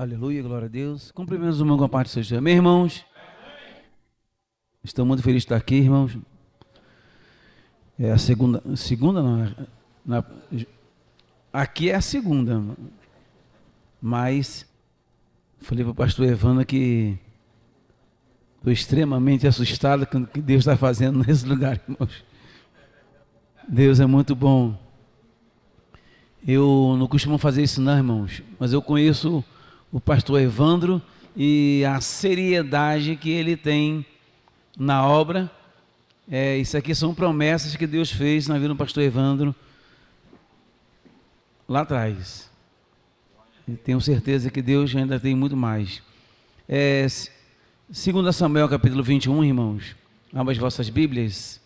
Aleluia, glória a Deus. Cumprimentos o irmão com a parte do Senhor. Meus irmãos, estou muito feliz de estar aqui, irmãos. É a segunda não, aqui é a segunda, mas falei para o pastor Evandro que estou extremamente assustado com o que Deus está fazendo nesse lugar, irmãos. Deus é muito bom. Eu não costumo fazer isso não, irmãos, mas eu conheço o pastor Evandro e a seriedade que ele tem na obra. Isso aqui são promessas que Deus fez na vida do pastor Evandro lá atrás. E tenho certeza que Deus ainda tem muito mais. 2 Samuel capítulo 21, irmãos. Abra as vossas Bíblias.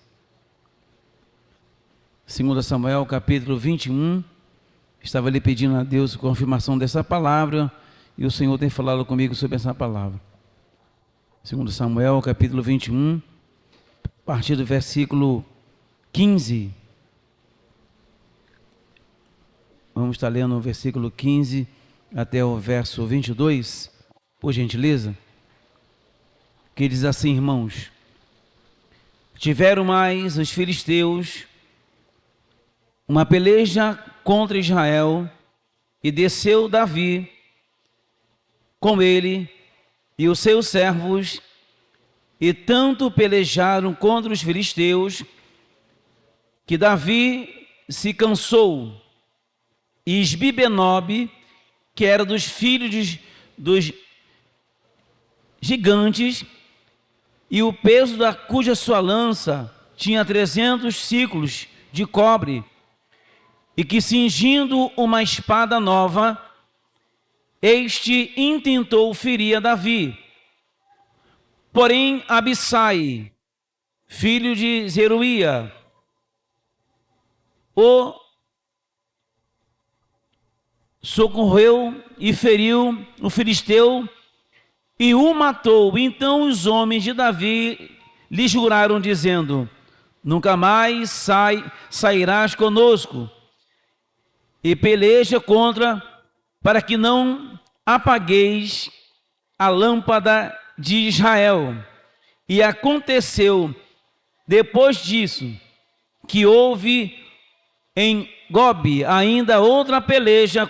2 Samuel capítulo 21. Estava ali pedindo a Deus confirmação dessa palavra e o Senhor tem falado comigo sobre essa palavra. 2 Samuel capítulo 21, a partir do versículo 15. Vamos estar lendo o versículo 15 até o verso 22, por gentileza. Que diz assim, irmãos: tiveram mais os filisteus uma peleja contra Israel, e desceu Davi com ele e os seus servos, e tanto pelejaram contra os filisteus, que Davi se cansou, e Isbi-Benob, que era dos filhos dos gigantes, e o peso cuja sua lança tinha 300 siclos de cobre, e que cingindo uma espada nova, este intentou ferir a Davi. Porém Abissai, filho de Zeruia, o socorreu e feriu o filisteu e o matou. Então os homens de Davi lhe juraram, dizendo: nunca mais sairás conosco, e peleja para que não apagueis a lâmpada de Israel. E aconteceu depois disso que houve em Gobe ainda outra peleja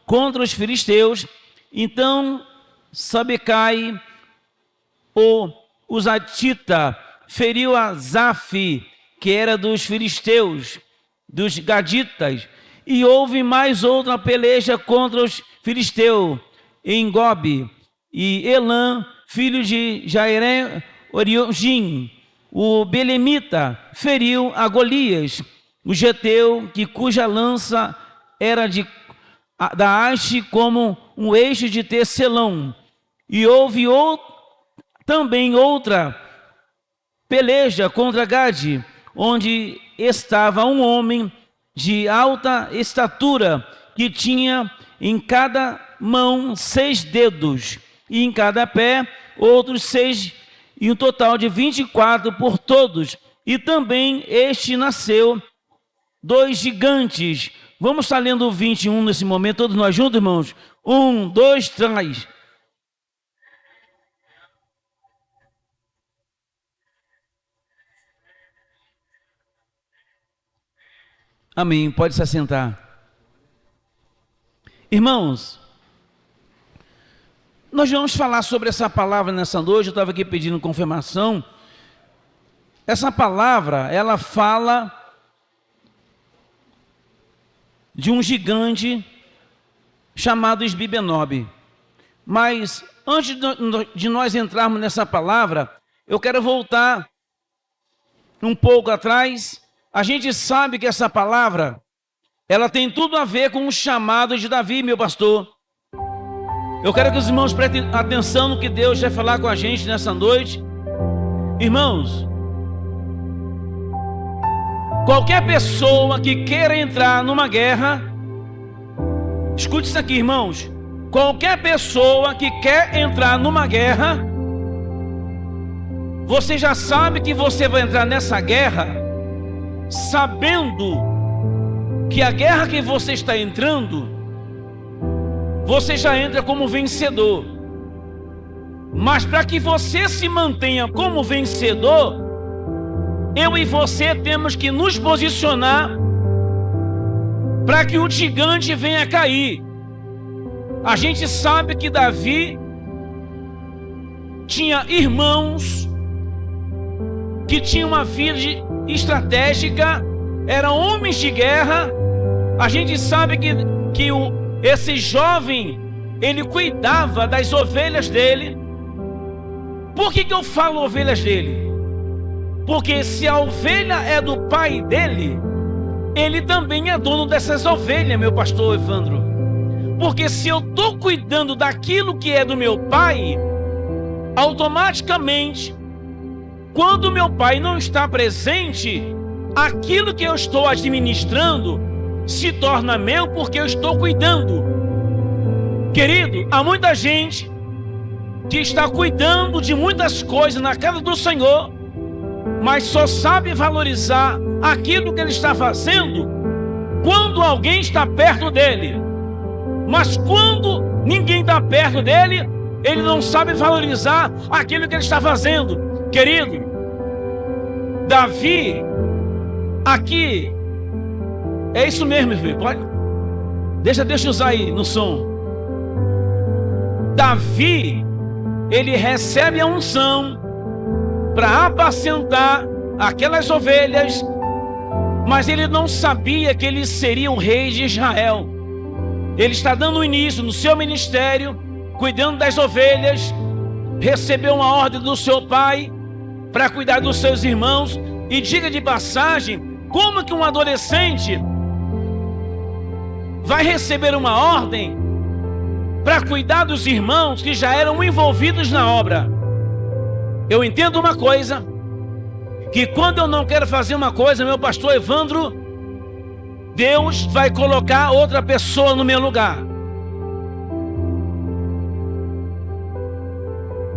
contra os filisteus. Então Sabecai, o Uzatita, feriu a Zaf, que era dos filisteus, dos gaditas. E houve mais outra peleja contra os filisteus em Gobe. E Elã, filho de Jairé Oriogim, o belemita, feriu a Golias, o geteu, cuja lança era da haste como um eixo de tecelão. E houve também outra peleja contra Gade, onde estava um homem de alta estatura, que tinha em cada mão 6 dedos, e em cada pé outros 6, e um total de 24 por todos. E também este nasceu 2 gigantes. Vamos estar lendo o 21 nesse momento, todos nós juntos, irmãos. 1, 2, 3. Amém, pode se assentar. Irmãos, nós vamos falar sobre essa palavra nessa noite. Eu estava aqui pedindo confirmação. Essa palavra, ela fala de um gigante chamado Isbi-Benob. Mas antes de nós entrarmos nessa palavra, eu quero voltar um pouco atrás. A gente sabe que essa palavra, ela tem tudo a ver com o chamado de Davi, meu pastor. Eu quero que os irmãos prestem atenção no que Deus vai falar com a gente nessa noite. Irmãos, qualquer pessoa que queira entrar numa guerra, escute isso aqui, irmãos. Qualquer pessoa que quer entrar numa guerra, você já sabe que você vai entrar nessa guerra sabendo que a guerra que você está entrando você já entra como vencedor. Mas para que você se mantenha como vencedor, eu e você temos que nos posicionar para que o gigante venha cair. A gente sabe que Davi tinha irmãos que tinham uma vida estratégica, eram homens de guerra. A gente sabe que esse jovem, ele cuidava das ovelhas dele. Por que eu falo ovelhas dele? Porque se a ovelha é do pai dele, ele também é dono dessas ovelhas, meu pastor Evandro. Porque se eu estou cuidando daquilo que é do meu pai, automaticamente, quando meu pai não está presente, aquilo que eu estou administrando se torna meu, porque eu estou cuidando. Querido, há muita gente que está cuidando de muitas coisas na casa do Senhor, mas só sabe valorizar aquilo que ele está fazendo quando alguém está perto dele. Mas quando ninguém está perto dele, ele não sabe valorizar aquilo que ele está fazendo. Querido, Davi, aqui, é isso mesmo, filho. Pode? Deixa eu usar aí no som. Davi, ele recebe a unção para apacentar aquelas ovelhas, mas ele não sabia que ele seria o rei de Israel. Ele está dando início no seu ministério, cuidando das ovelhas, recebeu uma ordem do seu pai para cuidar dos seus irmãos. E diga de passagem, como que um adolescente vai receber uma ordem para cuidar dos irmãos que já eram envolvidos na obra? Eu entendo uma coisa, que quando eu não quero fazer uma coisa, meu pastor Evandro, Deus vai colocar outra pessoa no meu lugar.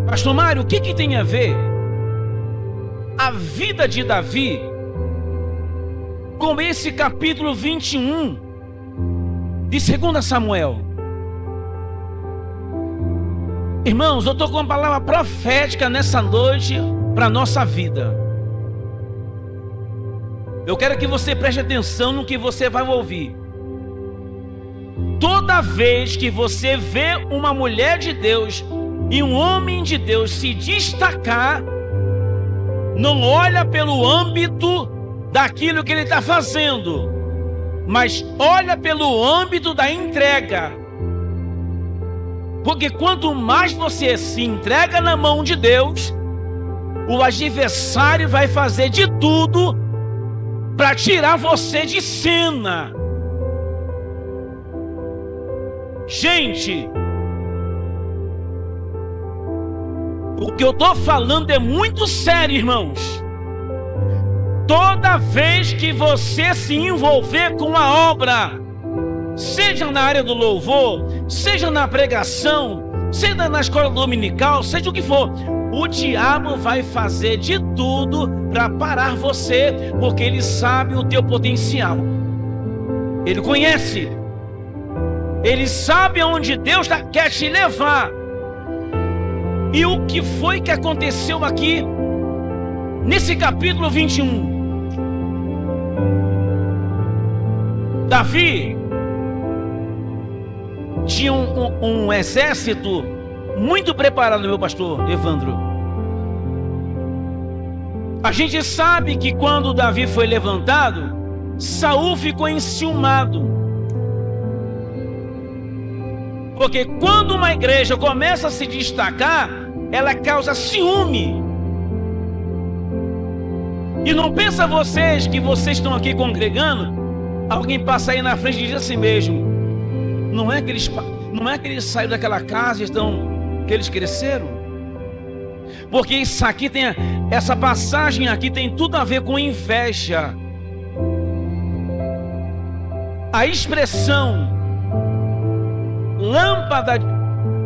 Pastor Mário, o que tem a ver a vida de Davi com esse capítulo 21 de 2 Samuel? Irmãos, eu estou com uma palavra profética nessa noite para a nossa vida. Eu quero que você preste atenção no que você vai ouvir. Toda vez que você vê uma mulher de Deus e um homem de Deus se destacar, não olha pelo âmbito daquilo que ele está fazendo, mas olha pelo âmbito da entrega. Porque quanto mais você se entrega na mão de Deus, o adversário vai fazer de tudo para tirar você de cena. Gente, o que eu estou falando é muito sério, irmãos. Toda vez que você se envolver com a obra, seja na área do louvor, seja na pregação, seja na escola dominical, seja o que for, o diabo vai fazer de tudo para parar você, porque ele sabe o teu potencial. Ele conhece. Ele sabe aonde Deus quer te levar. E o que foi que aconteceu aqui nesse capítulo 21? Davi tinha um exército muito preparado, meu pastor Evandro. A gente sabe que quando Davi foi levantado, Saul ficou enciumado. Porque quando uma igreja começa a se destacar, ela causa ciúme. E não pensa vocês que vocês estão aqui congregando, alguém passa aí na frente e diz assim mesmo: não é que eles saíram daquela casa e que eles cresceram? Porque isso aqui essa passagem aqui tem tudo a ver com inveja. A expressão lâmpada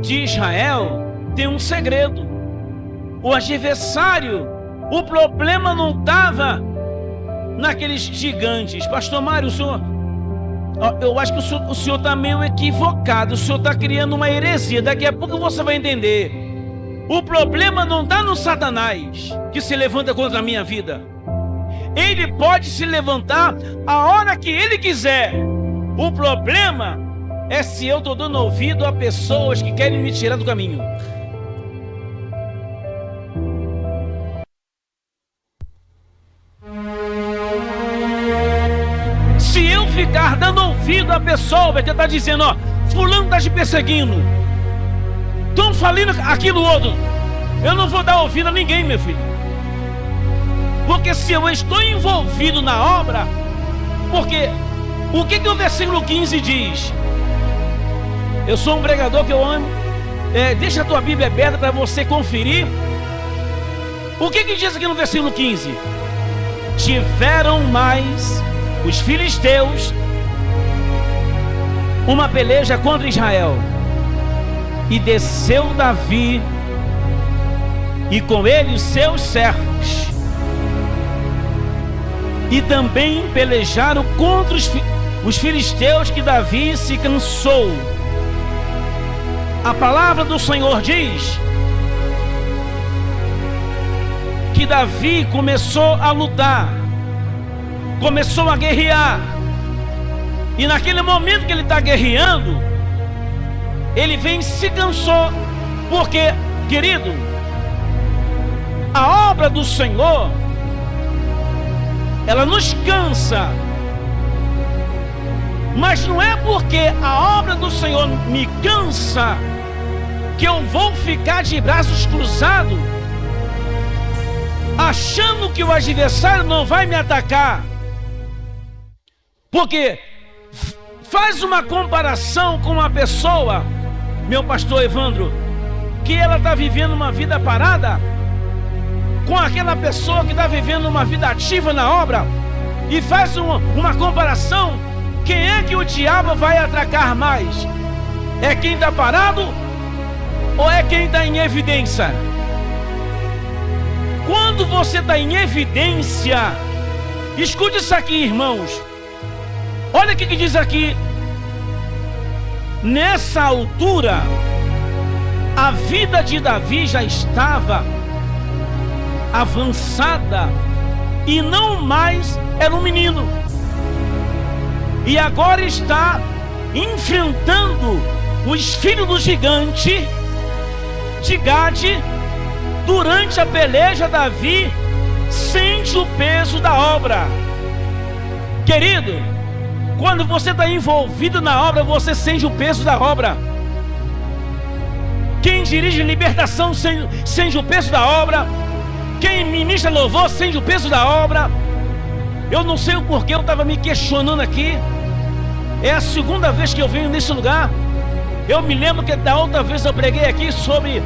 de Israel tem um segredo. O adversário, o problema não estava naqueles gigantes. Pastor Mário, o senhor Eu acho que o senhor está meio equivocado. O senhor está criando uma heresia. Daqui a pouco você vai entender. O problema não está no Satanás que se levanta contra a minha vida. Ele pode se levantar a hora que ele quiser. O problema é se eu estou dando ouvido a pessoas que querem me tirar do caminho. Se eu ficar dando ouvido a pessoa, vai tentar dizendo, ó, fulano está te perseguindo, estão falando aquilo outro, eu não vou dar ouvido a ninguém, meu filho. Porque se eu estou envolvido na obra, porque o que o versículo 15 diz? Eu sou um pregador que eu amo. Deixa a tua Bíblia aberta para você conferir. O que diz aqui no versículo 15? Tiveram mais os filisteus uma peleja contra Israel, e desceu Davi e com ele os seus servos, e também pelejaram contra os filisteus, que Davi se cansou. A palavra do Senhor diz que Davi começou a lutar, começou a guerrear, e naquele momento que ele está guerreando, ele vem e se cansou, porque, querido, a obra do Senhor, ela nos cansa, mas não é porque a obra do Senhor me cansa que eu vou ficar de braços cruzados, achando que o adversário não vai me atacar. Porque faz uma comparação com uma pessoa, meu pastor Evandro, que ela está vivendo uma vida parada, com aquela pessoa que está vivendo uma vida ativa na obra, e faz uma comparação. Quem é que o diabo vai atracar mais? É quem está parado ou é quem está em evidência? Quando você está em evidência, escute isso aqui, irmãos. Olha o que diz aqui. Nessa altura, a vida de Davi já estava avançada e não mais era um menino, e agora está enfrentando os filhos do gigante de Gade. Durante a peleja, Davi sente o peso da obra. Querido, quando você está envolvido na obra, você sente o peso da obra. Quem dirige libertação sente o peso da obra. Quem ministra louvor sente o peso da obra. Eu não sei o porquê, eu estava me questionando aqui. É a segunda vez que eu venho nesse lugar. Eu me lembro que da outra vez eu preguei aqui sobre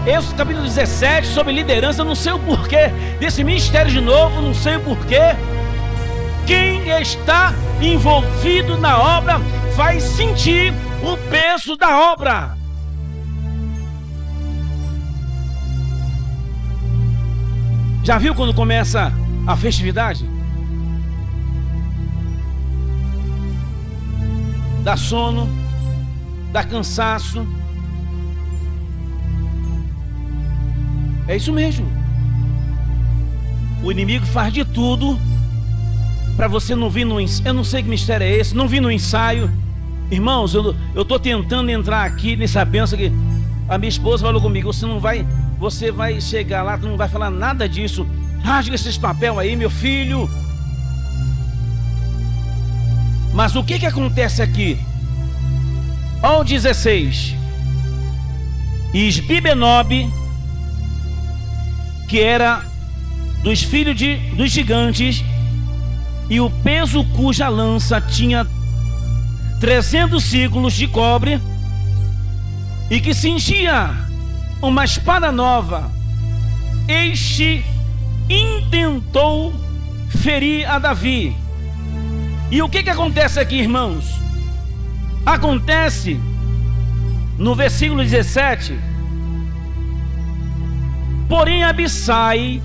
Êxodo capítulo 17, sobre liderança. Eu não sei o porquê desse ministério de novo, não sei o porquê. Quem está envolvido na obra vai sentir o peso da obra. Já viu quando começa a festividade? Dá sono, dá cansaço. É isso mesmo. O inimigo faz de tudo para você não vir no ensaio. Eu não sei que mistério é esse, não vir no ensaio. Irmãos, eu estou tentando entrar aqui nessa bênção que a minha esposa falou comigo. Você vai chegar lá, tu não vai falar nada disso. Rasga esses papéis aí, meu filho. Mas o que acontece aqui? Olha o 16. Isbi-Benob, que era dos filhos dos gigantes, e o peso cuja lança tinha 300 ciclos de cobre, e que cingia uma espada nova, este intentou ferir a Davi. E o que acontece aqui, irmãos? Acontece no versículo 17: porém Abissai,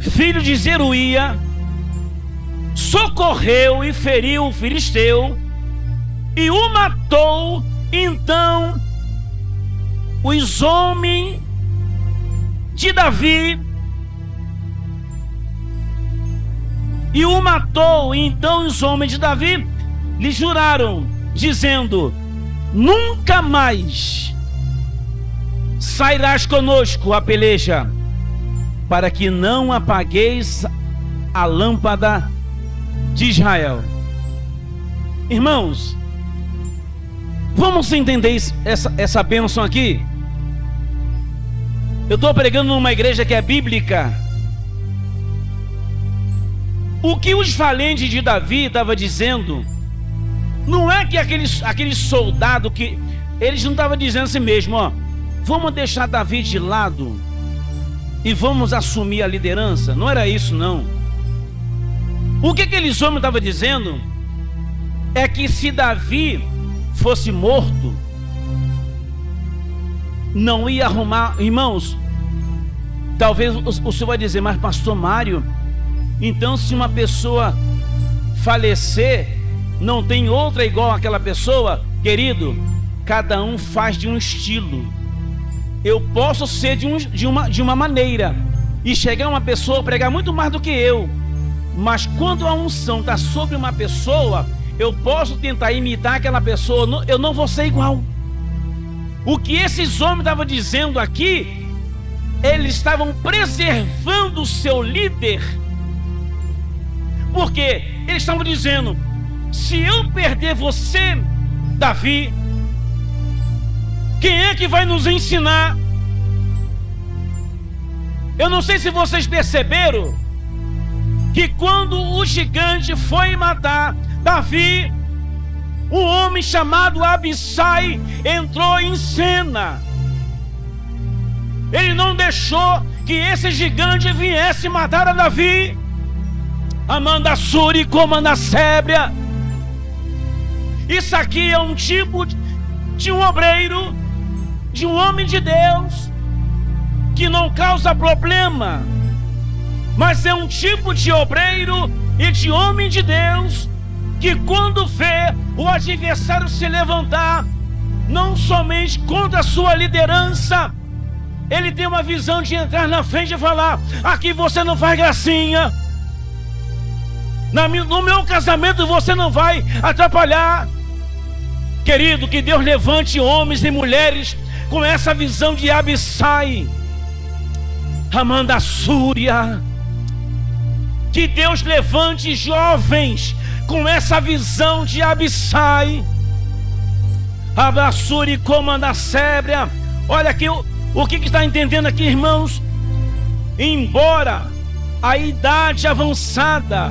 filho de Zeruia, socorreu e feriu o filisteu e o matou. Então os homens de Davi lhe juraram, dizendo: nunca mais sairás conosco a peleja, para que não apagueis a lâmpada de Israel. Irmãos, vamos entender essa bênção aqui. Eu estou pregando numa igreja que é bíblica. O que os valentes de Davi estavam dizendo, não é que aqueles soldados, que eles não estavam dizendo assim mesmo, ó, vamos deixar Davi de lado e vamos assumir a liderança. Não era isso, não. O que aqueles homens estavam dizendo é que se Davi fosse morto, não ia arrumar. Irmãos, talvez o senhor vai dizer: mas pastor Mário, então se uma pessoa falecer, não tem outra igual àquela pessoa? Querido, cada um faz de um estilo. Eu posso ser de uma maneira e chegar uma pessoa a pregar muito mais do que eu, mas quando a unção está sobre uma pessoa, eu posso tentar imitar aquela pessoa, eu não vou ser igual. O que esses homens estavam dizendo aqui, eles estavam preservando o seu líder, porque eles estavam dizendo: se eu perder você, Davi, quem é que vai nos ensinar? Eu não sei se vocês perceberam que quando o gigante foi matar Davi, um homem chamado Abissai entrou em cena. Ele não deixou que esse gigante viesse matar a Davi. Amanda Suri, comanda Sébria. Isso aqui é um tipo de um obreiro, de um homem de Deus, que não causa problema, mas é um tipo de obreiro e de homem de Deus que, quando vê o adversário se levantar, não somente contra a sua liderança, ele tem uma visão de entrar na frente e falar: aqui você não faz gracinha, no meu casamento você não vai atrapalhar. Querido, que Deus levante homens e mulheres com essa visão de Abissai, Amanda Súria. Que Deus levante jovens com essa visão de Abissai, Abraçuri, comanda Sébria. Olha aqui o que está entendendo aqui, irmãos. Embora a idade avançada,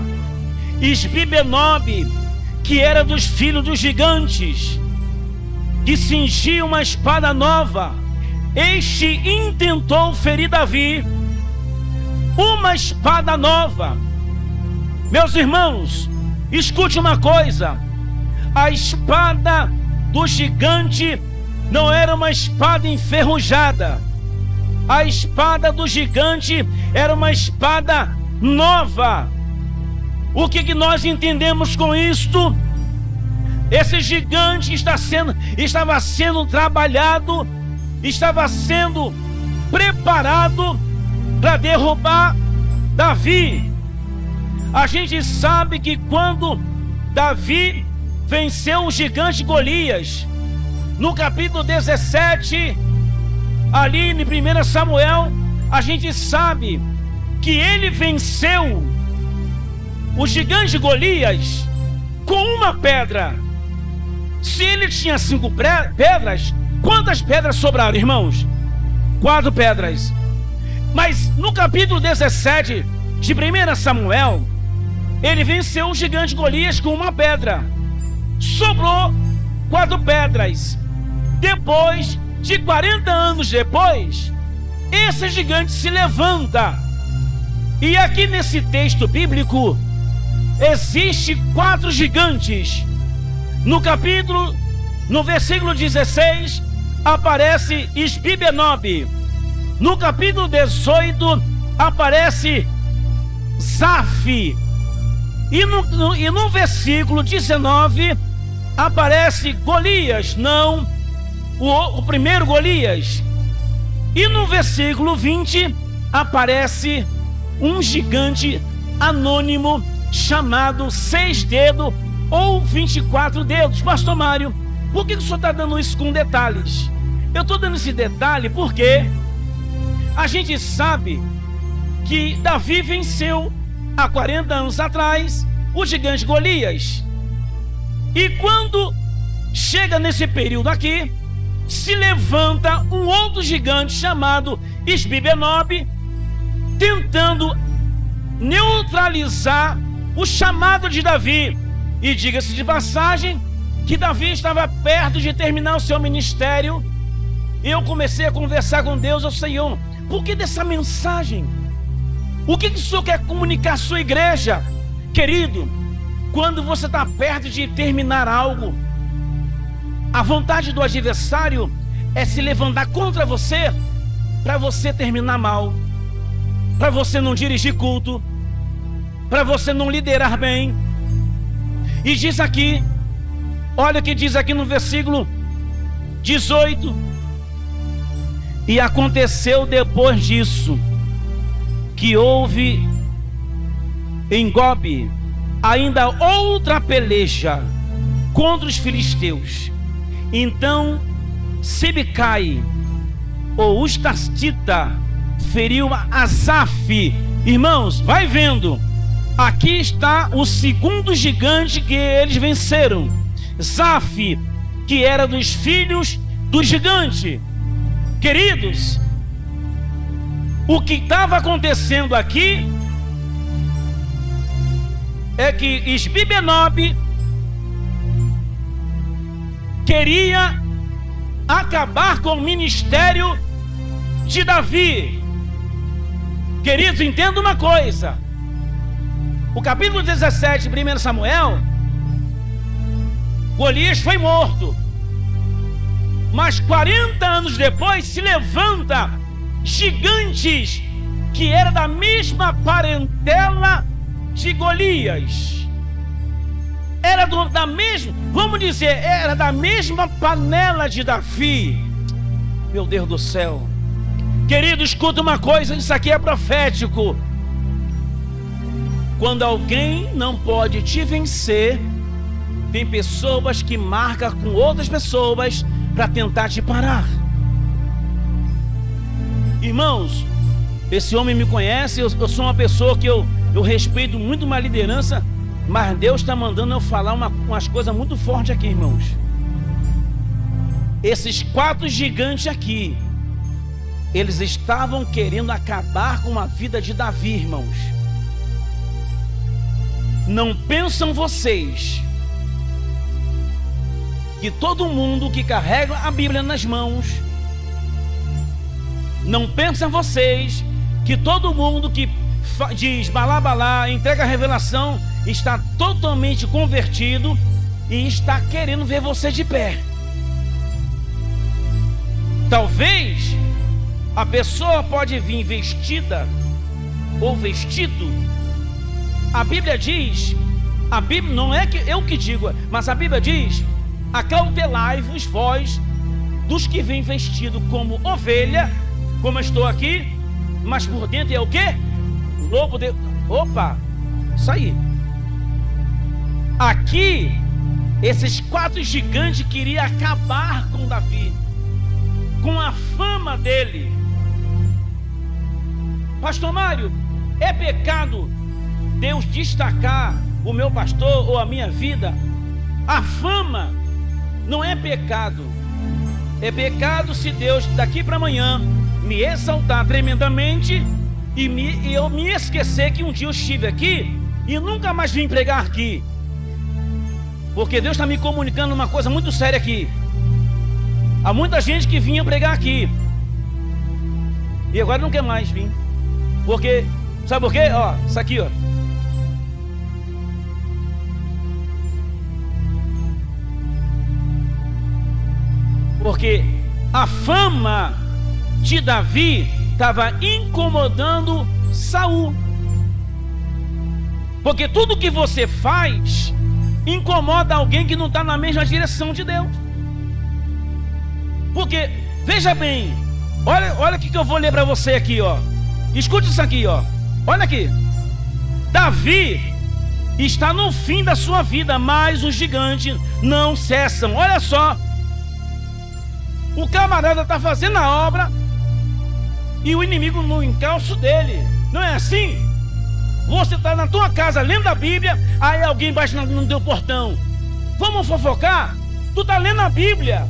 Isbibenob, que era dos filhos dos gigantes, que cingia uma espada nova, este intentou ferir Davi. Uma espada nova. Meus irmãos, escute uma coisa: a espada do gigante não era uma espada enferrujada. A espada do gigante era uma espada nova. O que nós entendemos com isto? Esse gigante estava sendo trabalhado, estava sendo preparado para derrubar Davi. A gente sabe que quando Davi venceu o gigante Golias, no capítulo 17, ali em 1 Samuel, a gente sabe que ele venceu o gigante Golias com uma pedra. Se ele tinha 5 pedras, quantas pedras sobraram, irmãos? 4 pedras. Mas no capítulo 17 de 1 Samuel, ele venceu o gigante Golias com uma pedra. Sobrou 4 pedras. Depois de 40 anos depois, esse gigante se levanta. E aqui nesse texto bíblico, existe 4 gigantes. No versículo 16, aparece Isbibenob. No capítulo 18, aparece Zaf. E no versículo 19 aparece Golias, não o primeiro Golias. E no versículo 20 aparece um gigante anônimo chamado 6 dedos ou 24 dedos. Pastor Mário, por que o senhor está dando isso com detalhes? Eu estou dando esse detalhe porque a gente sabe que Davi venceu há 40 anos atrás o gigante Golias. E quando chega nesse período aqui, se levanta um outro gigante chamado Isbi-Benob, tentando neutralizar o chamado de Davi. E diga-se de passagem que Davi estava perto de terminar o seu ministério. Eu comecei a conversar com Deus, ao Senhor, por que dessa mensagem? O que o Senhor quer comunicar à sua igreja? Querido, quando você está perto de terminar algo, a vontade do adversário é se levantar contra você, para você terminar mal, para você não dirigir culto, para você não liderar bem. E diz aqui, olha o que diz aqui no versículo 18: e aconteceu depois disso, que houve em Gobe ainda outra peleja contra os filisteus. Então Sibecai, ou Ustastita, feriu Asaf. Irmãos, vai vendo, aqui está o segundo gigante que eles venceram, Zaf, que era dos filhos do gigante. Queridos, o que estava acontecendo aqui é que Isbi-Benob queria acabar com o ministério de Davi. Queridos, entenda uma coisa: o capítulo 17 de 1 Samuel, Golias foi morto, mas 40 anos depois se levanta gigantes que era da mesma parentela de Golias. Era da mesma, vamos dizer, era da mesma panela de Davi. Meu Deus do céu. Querido, escuta uma coisa, isso aqui é profético. Quando alguém não pode te vencer, tem pessoas que marcam com outras pessoas para tentar te parar. Irmãos, esse homem me conhece, eu sou uma pessoa que eu respeito muito uma liderança, mas Deus está mandando eu falar umas coisas muito fortes aqui, irmãos. Esses 4 gigantes aqui, eles estavam querendo acabar com a vida de Davi, irmãos. Não pensam vocês que todo mundo que carrega a Bíblia nas mãos, não pensam vocês que todo mundo que diz balá balá, entrega a revelação, está totalmente convertido e está querendo ver você de pé. Talvez a pessoa pode vir vestida ou vestido. A Bíblia diz, a Bíblia não é que eu que digo, mas a Bíblia diz: acautelai-vos vós dos que vêm vestido como ovelha, como eu estou aqui, mas por dentro é o quê? Lobo de... Opa, isso aí. Aqui, esses 4 gigantes queriam acabar com Davi, com a fama dele. Pastor Mário, é pecado Deus destacar o meu pastor ou a minha vida? A fama não é pecado. É pecado se Deus daqui para amanhã me exaltar tremendamente e eu me esquecer que um dia eu estive aqui e nunca mais vim pregar aqui. Porque Deus está me comunicando uma coisa muito séria aqui. Há muita gente que vinha pregar aqui e agora não quer mais vir. Porque, sabe por quê? Ó, isso aqui, ó. Porque a fama de Davi estava incomodando Saul. Porque tudo que você faz incomoda alguém que não está na mesma direção de Deus. Porque, veja bem, olha o que eu vou ler para você aqui, ó. Escute isso aqui, ó. Olha aqui. Davi está no fim da sua vida, mas os gigantes não cessam. Olha só. O camarada está fazendo a obra e o inimigo no encalço dele. Não é assim? Você está na tua casa lendo a Bíblia, aí alguém bate no teu portão. Vamos fofocar? Tu está lendo a Bíblia.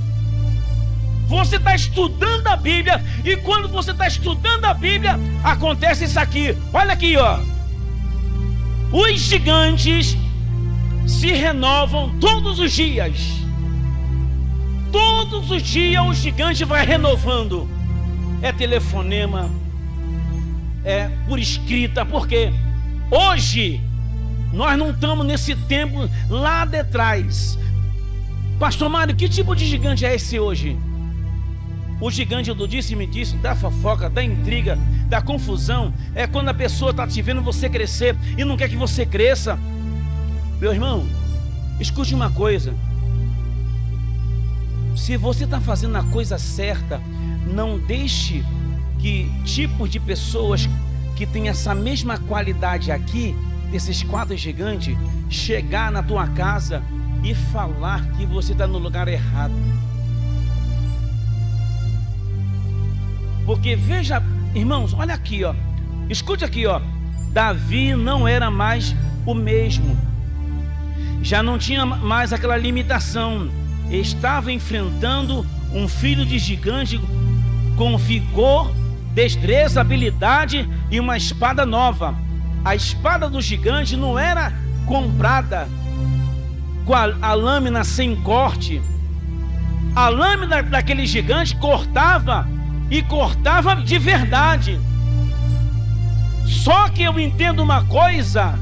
Você está estudando a Bíblia, e quando você está estudando a Bíblia, acontece isso aqui. Olha aqui, ó. Os gigantes se renovam todos os dias. Todos os dias o gigante vai renovando. É telefonema, é por escrita, porque hoje nós não estamos nesse tempo lá de trás. Pastor Mário, que tipo de gigante é esse hoje? O gigante do disse-me-disse, da fofoca, da intriga, da confusão, é quando a pessoa está te vendo você crescer e não quer que você cresça. Meu irmão, escute uma coisa. Se você está fazendo a coisa certa, não deixe que tipos de pessoas que têm essa mesma qualidade aqui, desses 4 gigantes, chegar na tua casa e falar que você está no lugar errado. Porque veja, irmãos, olha aqui, ó. Escute aqui, ó. Davi não era mais o mesmo. Já não tinha mais aquela limitação. Estava enfrentando um filho de gigante com vigor, destreza, habilidade e uma espada nova. A espada do gigante não era comprada com a lâmina sem corte. A lâmina daquele gigante cortava, e cortava de verdade. Só que eu entendo uma coisa: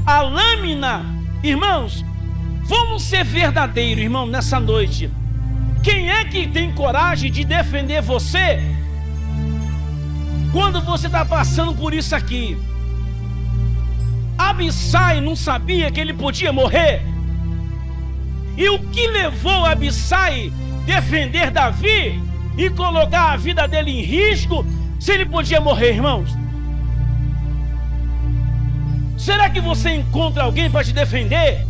a lâmina, irmãos, vamos ser verdadeiros, irmão, nessa noite. Quem é que tem coragem de defender você quando você está passando por isso aqui? Abissai não sabia que ele podia morrer? E o que levou Abissai defender Davi e colocar a vida dele em risco, se ele podia morrer, irmãos? Será que você encontra alguém para te defender?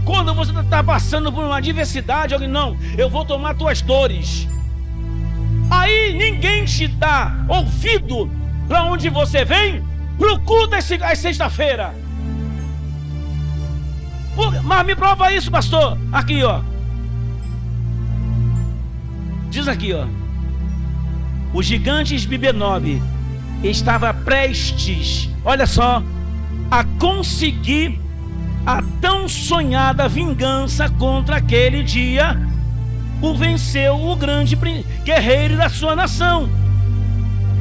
Quando você está passando por uma adversidade, alguém, não, eu vou tomar tuas dores. Aí ninguém te dá ouvido para onde você vem, pro culto às sexta-feira. Mas me prova isso, pastor. Aqui, ó. Diz aqui, ó. O gigante Esbibenob estava prestes, olha só, a conseguir a tão sonhada vingança contra aquele dia. O venceu o grande guerreiro da sua nação.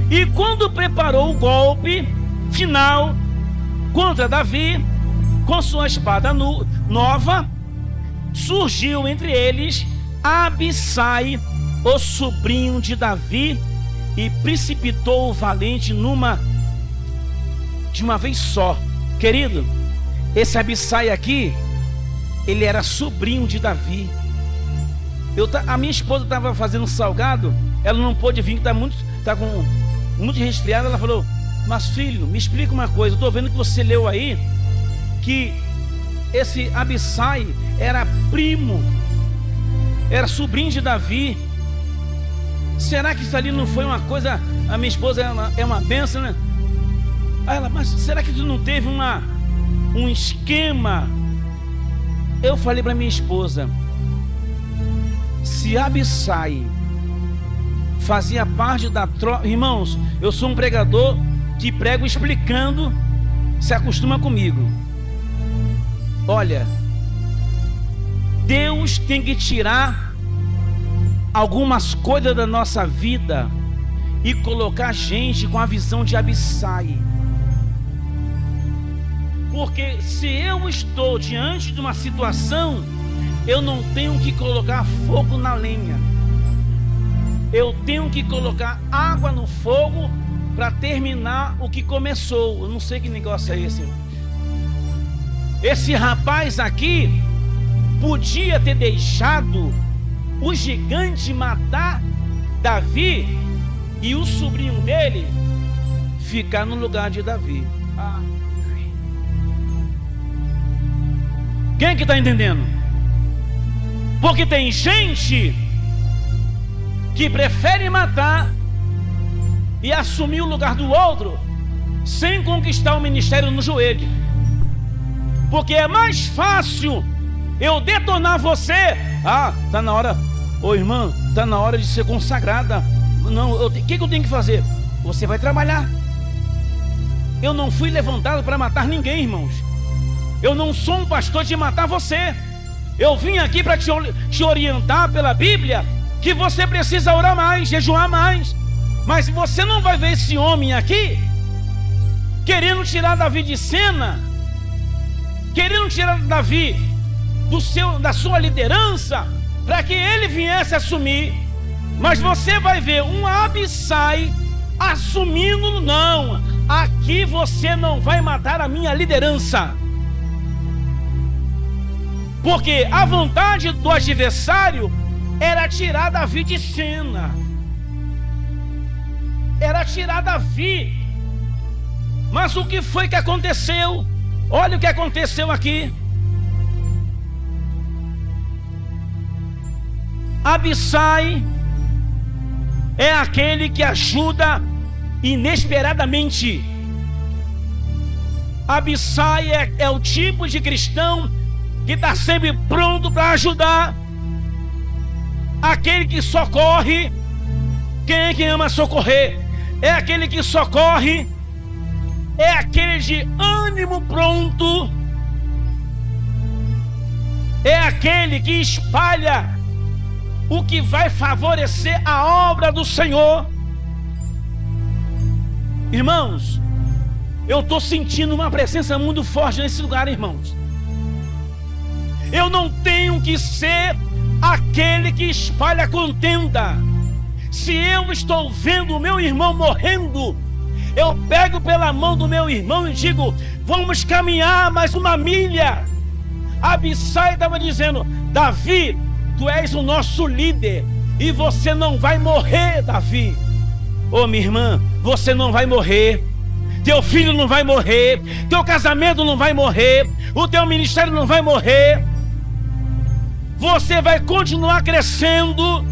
E quando preparou o golpe final contra Davi, com sua espada nova, surgiu entre eles Abissai, o sobrinho de Davi, e precipitou o valente de uma vez só. Querido, esse Abissai aqui, ele era sobrinho de Davi. A minha esposa estava fazendo um salgado, ela não pôde vir, que está com muito resfriada. Ela falou: mas filho, me explica uma coisa, eu estou vendo que você leu aí que esse Abissai era primo, era sobrinho de Davi. Será que isso ali não foi uma coisa? A minha esposa é uma bênção, né? Aí ela: mas será que isso não teve um esquema? Eu falei para minha esposa: se Abissai fazia parte da tropa, irmãos, eu sou um pregador que prego explicando, se acostuma comigo. Olha, Deus tem que tirar algumas coisas da nossa vida e colocar gente com a visão de Abissai. Porque se eu estou diante de uma situação, eu não tenho que colocar fogo na lenha. Eu tenho que colocar água no fogo para terminar o que começou. Eu não sei que negócio é esse. Esse rapaz aqui podia ter deixado o gigante matar Davi e o sobrinho dele ficar no lugar de Davi. Quem é que está entendendo? Porque tem gente que prefere matar e assumir o lugar do outro sem conquistar o ministério no joelho. Porque é mais fácil eu detonar você. Tá na hora, irmã, tá na hora de ser consagrada. Não, o que eu tenho que fazer? Você vai trabalhar. Eu não fui levantado para matar ninguém, irmãos. Eu não sou um pastor de matar você. Eu vim aqui para te orientar pela Bíblia que você precisa orar mais, jejuar mais. Mas você não vai ver esse homem aqui querendo tirar Davi de cena, querendo tirar Davi da sua liderança, para que ele viesse assumir. Mas você vai ver um Abissai assumindo: não, aqui você não vai matar a minha liderança. Porque a vontade do adversário era tirar Davi de cena, era tirar Davi. Mas o que foi que aconteceu? Olha o que aconteceu aqui. Abissai é aquele que ajuda inesperadamente. Abissai é o tipo de cristão que está sempre pronto para ajudar. Aquele que socorre. Quem é que ama socorrer? É aquele que socorre. É aquele de ânimo pronto. É aquele que espalha o que vai favorecer a obra do Senhor. Irmãos, eu estou sentindo uma presença muito forte nesse lugar, irmãos. Eu não tenho que ser aquele que espalha contenda. Se eu estou vendo o meu irmão morrendo, eu pego pela mão do meu irmão e digo: vamos caminhar mais uma milha. Abissai estava dizendo: Davi, tu és o nosso líder e você não vai morrer, Davi. Minha irmã, você não vai morrer. Teu filho não vai morrer. Teu casamento não vai morrer. O teu ministério não vai morrer. Você vai continuar crescendo.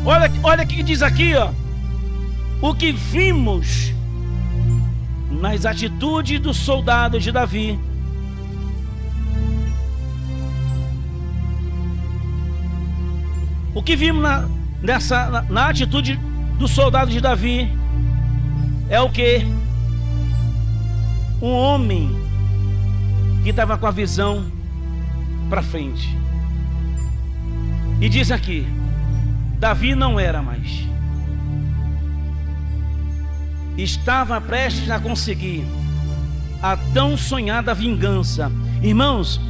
Olha o que diz aqui, ó. O que vimos nas atitudes dos soldados de Davi. O que vimos na atitude dos soldados de Davi é o que? Um homem que estava com a visão para frente. E diz aqui: Davi não era mais. Estava prestes a conseguir a tão sonhada vingança. Irmãos,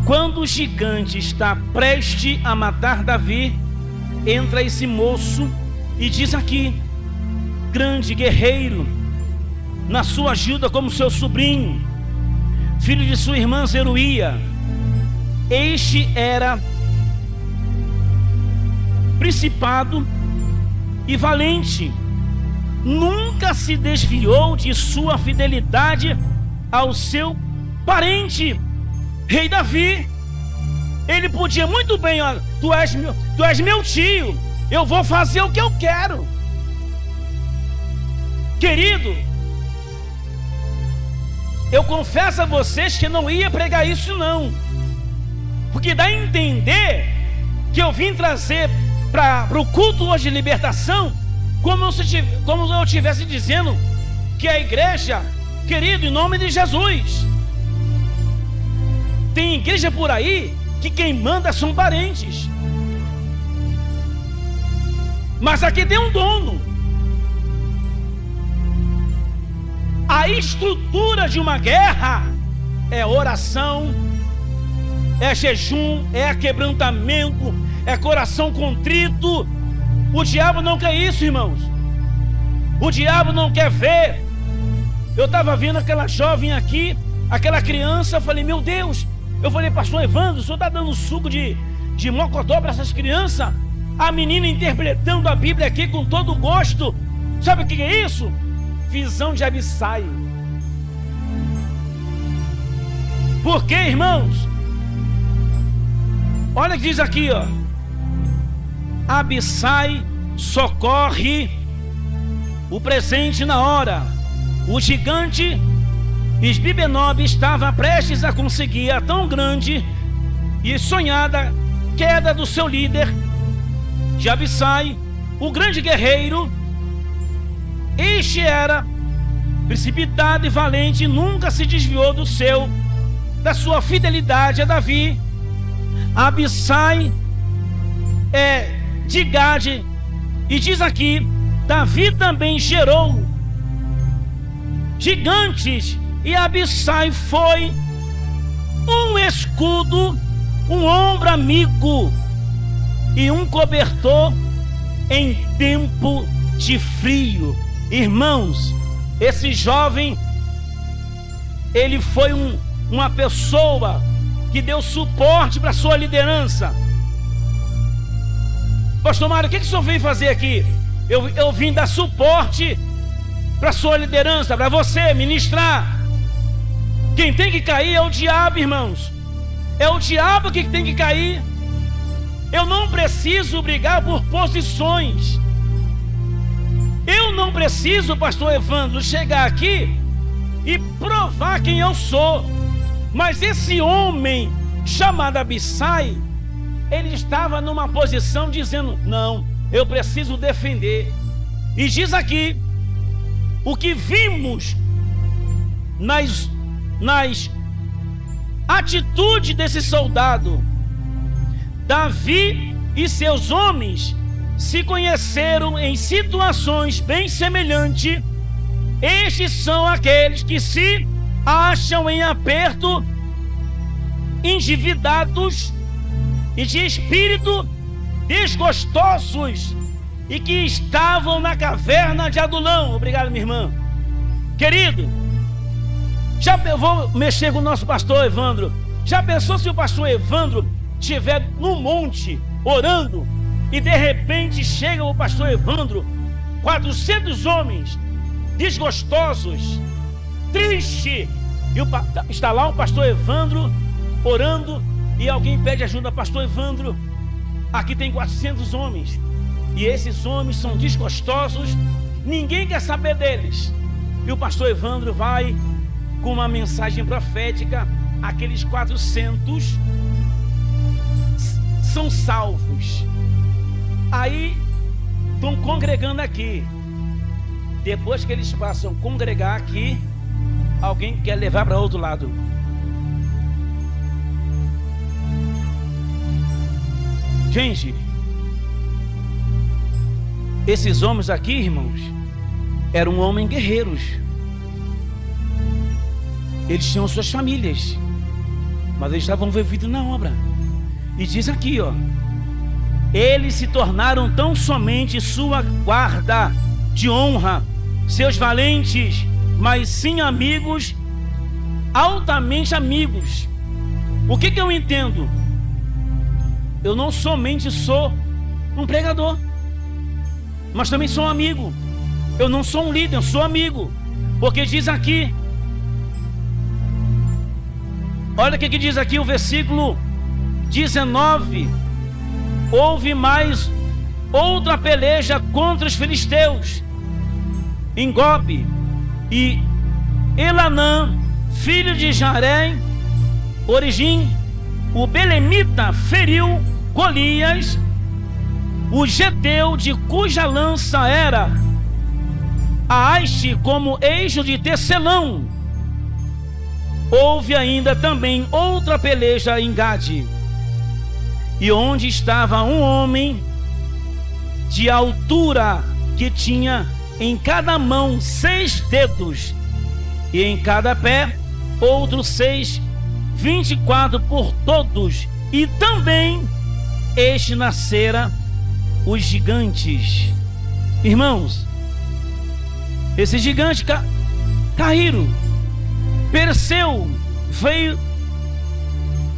quando o gigante está prestes a matar Davi, entra esse moço e diz aqui: grande guerreiro, na sua ajuda como seu sobrinho, filho de sua irmã Zeruia. Este era principado e valente, nunca se desviou de sua fidelidade ao seu parente, rei Davi. Ele podia muito bem: ó, tu és meu tio, eu vou fazer o que eu quero. Querido, eu confesso a vocês que não ia pregar isso não, porque dá a entender que eu vim trazer para o culto hoje de libertação como eu estivesse dizendo que a igreja, querido, em nome de Jesus, tem igreja por aí que quem manda são parentes, mas aqui tem um dono. A estrutura de uma guerra é oração, é jejum, é quebrantamento, é coração contrito. O diabo não quer isso, irmãos. O diabo não quer ver. Eu estava vendo aquela jovem aqui, aquela criança, eu falei, meu Deus. Eu falei, pastor Evandro, o senhor está dando suco de mocotó para essas crianças? A menina interpretando a Bíblia aqui com todo gosto. Sabe o que é isso? Visão de Abissai. Por quê, irmãos? Olha o que diz aqui, ó. Abissai socorre o presente na hora. O gigante Isbibenob estava prestes a conseguir a tão grande e sonhada queda do seu líder, de Abissai, o grande guerreiro. Este era precipitado e valente, nunca se desviou da sua fidelidade a Davi. Abissai é de Gade, e diz aqui, Davi também gerou gigantes, e Abissai foi um escudo, um ombro amigo e um cobertor em tempo de frio. Irmãos, esse jovem, ele foi uma pessoa que deu suporte para a sua liderança. Pastor Mário, o que o senhor veio fazer aqui? Eu vim dar suporte para a sua liderança, para você ministrar. Quem tem que cair é o diabo, irmãos. É o diabo que tem que cair. Eu não preciso brigar por posições. Eu não preciso, pastor Evandro, chegar aqui e provar quem eu sou. Mas esse homem chamado Abissai, ele estava numa posição dizendo, não, eu preciso defender. E diz aqui, o que vimos nas atitudes desse soldado. Davi e seus homens se conheceram em situações bem semelhantes. Estes são aqueles que se acham em aperto, endividados e de espírito desgostosos, e que estavam na caverna de Adulão. Obrigado, minha irmã. Querido, eu vou mexer com o nosso pastor Evandro. Já pensou se o pastor Evandro estiver no monte orando e de repente chega o pastor Evandro, 400 homens desgostosos, triste, e está lá o pastor Evandro orando, e alguém pede ajuda, pastor Evandro, aqui tem 400 homens, e esses homens são desgostosos, ninguém quer saber deles. E o pastor Evandro vai com uma mensagem profética, aqueles 400 são salvos. Aí estão congregando aqui. Depois que eles passam a congregar aqui, alguém quer levar para outro lado. Gente, esses homens aqui, irmãos, eram homens guerreiros. Eles tinham suas famílias, mas eles estavam envolvidos na obra. E diz aqui, ó, eles se tornaram tão somente sua guarda de honra, seus valentes, mas sim amigos, altamente amigos. O que eu entendo? Eu não somente sou um pregador, mas também sou um amigo. Eu não sou um líder, eu sou amigo. Porque diz aqui, olha o que diz aqui o versículo 19. Houve mais outra peleja contra os filisteus em Gobe, e Elanã, filho de Jarém, Origim, o belemita, feriu Golias, o geteu, de cuja lança era a haste como eixo de tecelão. Houve ainda também outra peleja em Gade, e onde estava um homem de altura, que tinha em cada mão 6 dedos, e em cada pé outros 6, 24 por todos. E também este nascera os gigantes. Irmãos, esse gigante caíram. Perseu veio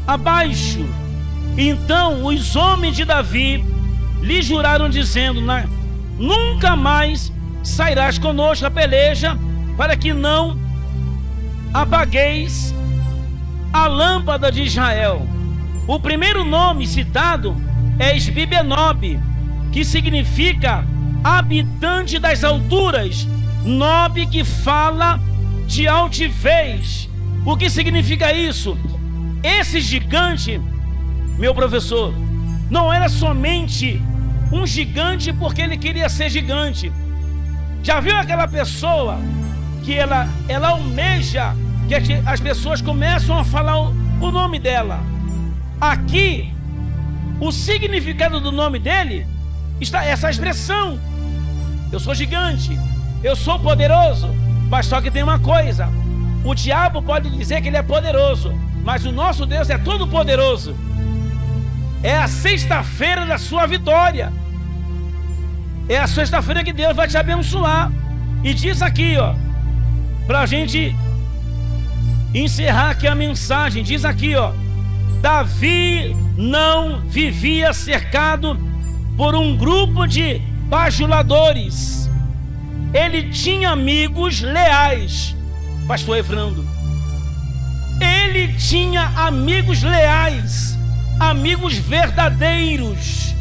abaixo. Então os homens de Davi lhe juraram dizendo: nunca mais sairás conosco a peleja, para que não apagueis a lâmpada de Israel. O primeiro nome citado é Esbibenob, que significa habitante das alturas. Nob, que fala de altivez. O que significa isso? Esse gigante, meu professor, não era somente um gigante porque ele queria ser gigante. Já viu aquela pessoa que ela almeja que as pessoas começam a falar o nome dela? Aqui, o significado do nome dele está essa expressão: eu sou gigante, eu sou poderoso. Mas só que tem uma coisa: o diabo pode dizer que ele é poderoso, mas o nosso Deus é todo poderoso. É a sexta-feira da sua vitória. É a sexta-feira que Deus vai te abençoar. E diz aqui, ó, pra gente encerrar aqui a mensagem, diz aqui, ó: Davi não vivia cercado por um grupo de bajuladores. Ele tinha amigos leais. Pastor Evandro, ele tinha amigos leais, amigos verdadeiros,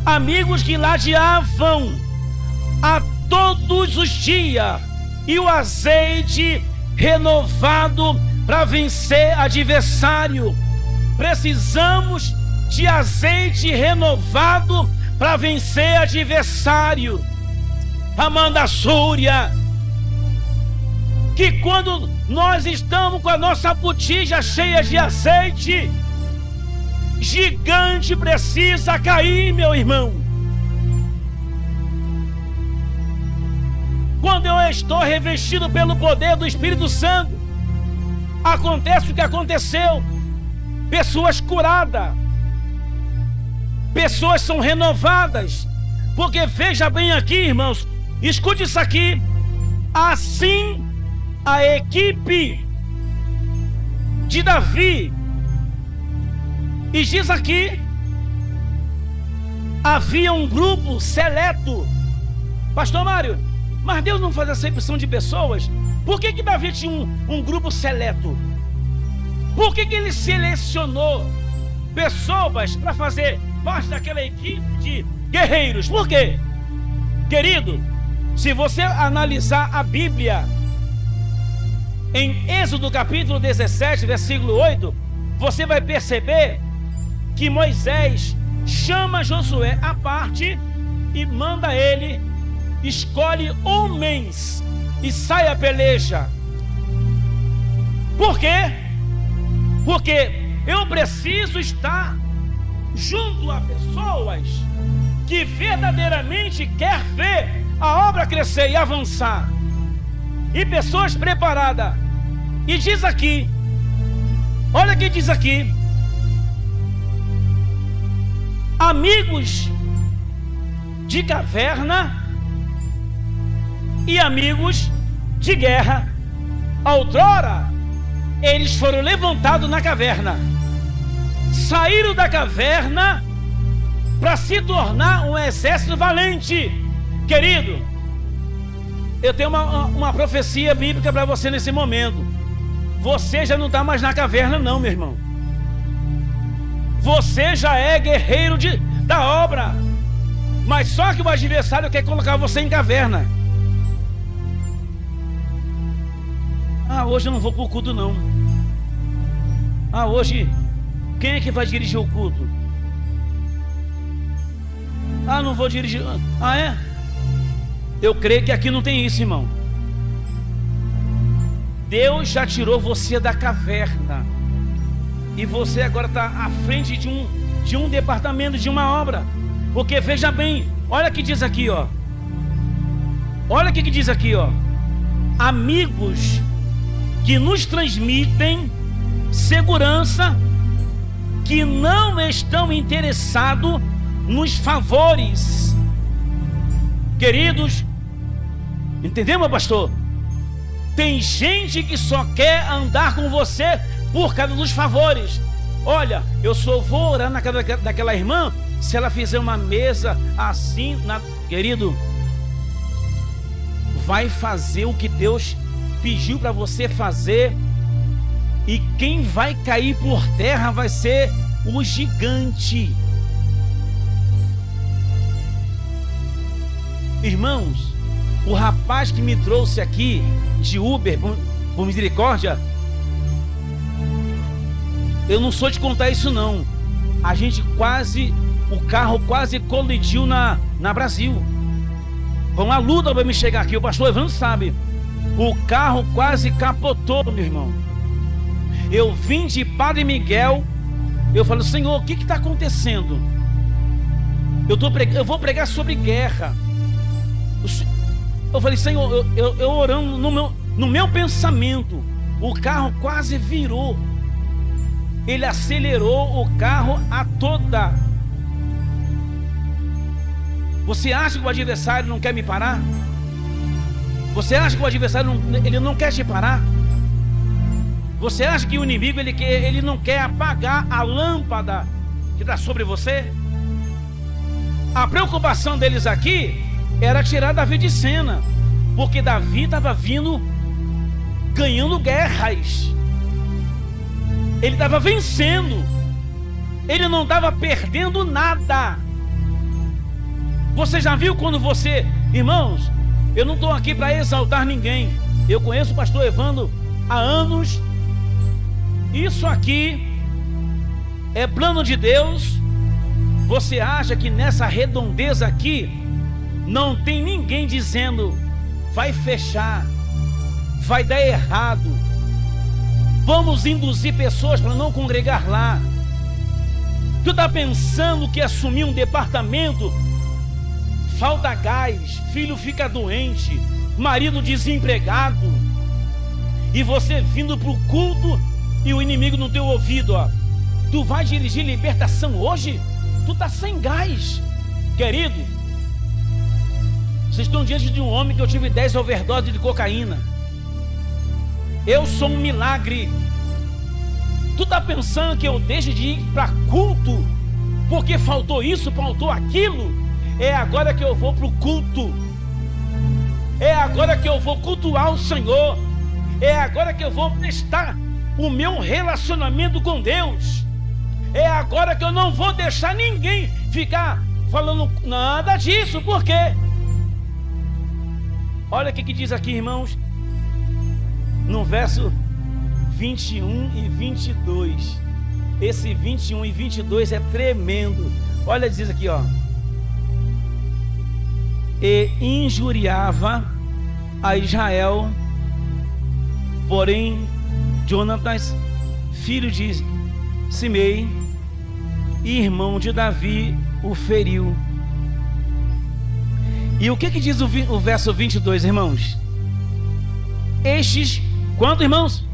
amigos que ladeavam a todos os dias, e o azeite renovado para vencer adversário. Precisamos de azeite renovado para vencer adversário. Amanda Súria, que quando nós estamos com a nossa botija cheia de azeite, gigante precisa cair, meu irmão. Quando eu estou revestido pelo poder do Espírito Santo, acontece o que aconteceu: pessoas curadas, pessoas são renovadas. Porque veja bem aqui, irmãos, escute isso aqui: assim a equipe de Davi, e diz aqui, havia um grupo seleto. Pastor Mário, mas Deus não faz acepção de pessoas? Por que Davi tinha um grupo seleto? Por que ele selecionou pessoas para fazer parte daquela equipe de guerreiros? Por quê? Querido, se você analisar a Bíblia em Êxodo capítulo 17, versículo 8, você vai perceber que Moisés chama Josué à parte e manda ele: escolhe homens e sai a peleja. Por quê? Porque eu preciso estar junto a pessoas que verdadeiramente quer ver a obra crescer e avançar, e pessoas preparadas. E diz aqui, olha o que diz aqui: amigos de caverna e amigos de guerra. Outrora eles foram levantados na caverna, saíram da caverna para se tornar um exército valente. Querido, eu tenho uma profecia bíblica para você nesse momento. Você já não está mais na caverna não, meu irmão. Você já é guerreiro da obra. Mas só que o adversário quer colocar você em caverna. Ah, hoje eu não vou para o culto não. Ah, hoje quem é que vai dirigir o culto? Ah, não vou dirigir. Ah, é? Eu creio que aqui não tem isso, irmão. Deus já tirou você da caverna, e você agora está à frente de um departamento, de uma obra. Porque veja bem, olha o que diz aqui, ó. Olha o que diz aqui, ó: amigos que nos transmitem segurança, que não estão interessados nos favores. Queridos, Entendeu, meu pastor? Tem gente que só quer andar com você por causa dos favores. Olha, eu só vou orar na casa daquela irmã se ela fizer uma mesa assim, querido. Vai fazer o que Deus pediu para você fazer, e quem vai cair por terra vai ser o gigante. Irmãos, o rapaz que me trouxe aqui de Uber, por misericórdia, eu não sou de contar isso não. O carro quase colidiu na Brasil. Foi uma luta para me chegar aqui, o pastor Evandro sabe. O carro quase capotou, meu irmão. Eu vim de Padre Miguel, eu falo, Senhor, o que está acontecendo? Eu vou pregar sobre guerra. Eu falei, Senhor, eu orando no meu pensamento, o carro quase virou. Ele acelerou o carro a toda. Você acha que o adversário não quer me parar? Você acha que o adversário ele não quer te parar? Você acha que o inimigo ele não quer apagar a lâmpada que está sobre você? A preocupação deles aqui era tirar Davi de cena, porque Davi estava vindo ganhando guerras. Ele estava vencendo. Ele não estava perdendo nada. Você já viu quando você... Irmãos, eu não estou aqui para exaltar ninguém. Eu conheço o pastor Evandro há anos. Isso aqui é plano de Deus. Você acha que nessa redondeza aqui não tem ninguém dizendo vai fechar, vai dar errado, vamos induzir pessoas para não congregar lá? Tu está pensando que assumir um departamento, falta gás, filho fica doente, marido desempregado, e você vindo para o culto e o inimigo no teu ouvido, ó, tu vai dirigir libertação hoje? Tu está sem gás, querido. Vocês estão diante de um homem que eu tive 10 overdoses de cocaína. Eu sou um milagre. Tu está pensando que eu deixo de ir para culto porque faltou isso, faltou aquilo? É agora que eu vou para o culto. É agora que eu vou cultuar o Senhor. É agora que eu vou prestar o meu relacionamento com Deus. É agora que eu não vou deixar ninguém ficar falando nada disso. Por quê? Olha o que diz aqui, irmãos, no verso 21 e 22. Esse 21 e 22 é tremendo. Olha, diz aqui, ó: e injuriava a Israel, porém Jonatas, filho de Simei, irmão de Davi, o feriu. E o que diz o verso 22, irmãos? Estes, quantos, irmãos?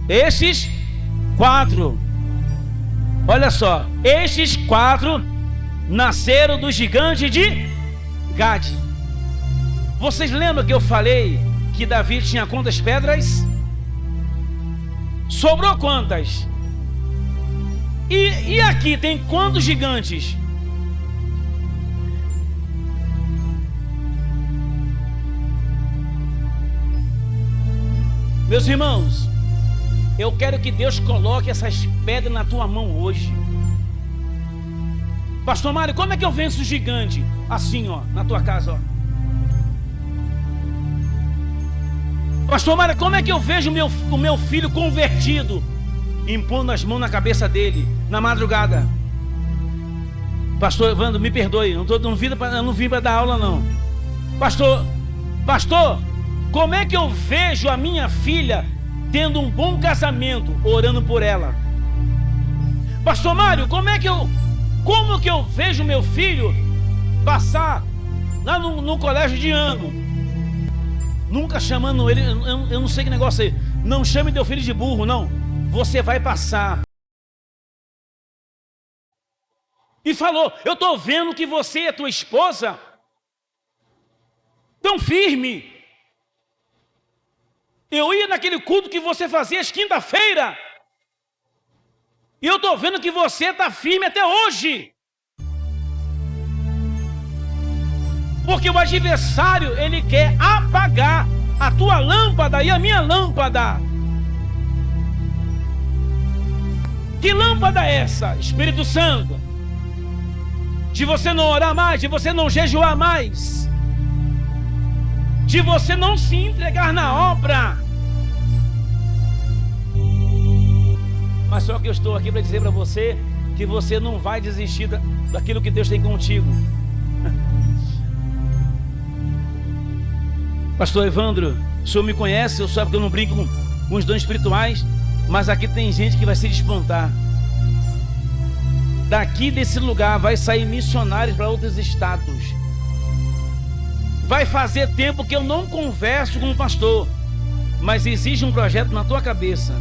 Estes 4. Olha só, estes 4 nasceram do gigante de Gade. Vocês lembram que eu falei que Davi tinha quantas pedras? Sobrou quantas? E aqui tem quantos gigantes? Meus irmãos, eu quero que Deus coloque essas pedras na tua mão hoje. Pastor Mário, como é que eu venço o gigante? Assim, ó, na tua casa, ó. Pastor Mário, como é que eu vejo o meu filho convertido? Impondo as mãos na cabeça dele, na madrugada. Pastor Evandro, me perdoe, eu não vim para dar aula não. Pastor, como é que eu vejo a minha filha tendo um bom casamento, orando por ela? Pastor Mário, como que eu vejo meu filho passar lá no colégio de ano? Nunca chamando ele, eu não sei que negócio aí. Não chame teu filho de burro, não. Você vai passar. E falou, eu estou vendo que você e a tua esposa tão firme. Eu ia naquele culto que você fazia às quinta-feira, e eu estou vendo que você está firme até hoje. Porque o adversário, ele quer apagar a tua lâmpada e a minha lâmpada. Que lâmpada é essa, Espírito Santo? De você não orar mais, de você não jejuar mais, de você não se entregar na obra. Mas só que eu estou aqui para dizer para você que você não vai desistir daquilo que Deus tem contigo. Pastor Evandro, o senhor me conhece, eu sabe que eu não brinco com os dons espirituais, mas aqui tem gente que vai se despontar. Daqui desse lugar vai sair missionários para outros estados. Vai fazer tempo que eu não converso com o pastor, mas existe um projeto na tua cabeça.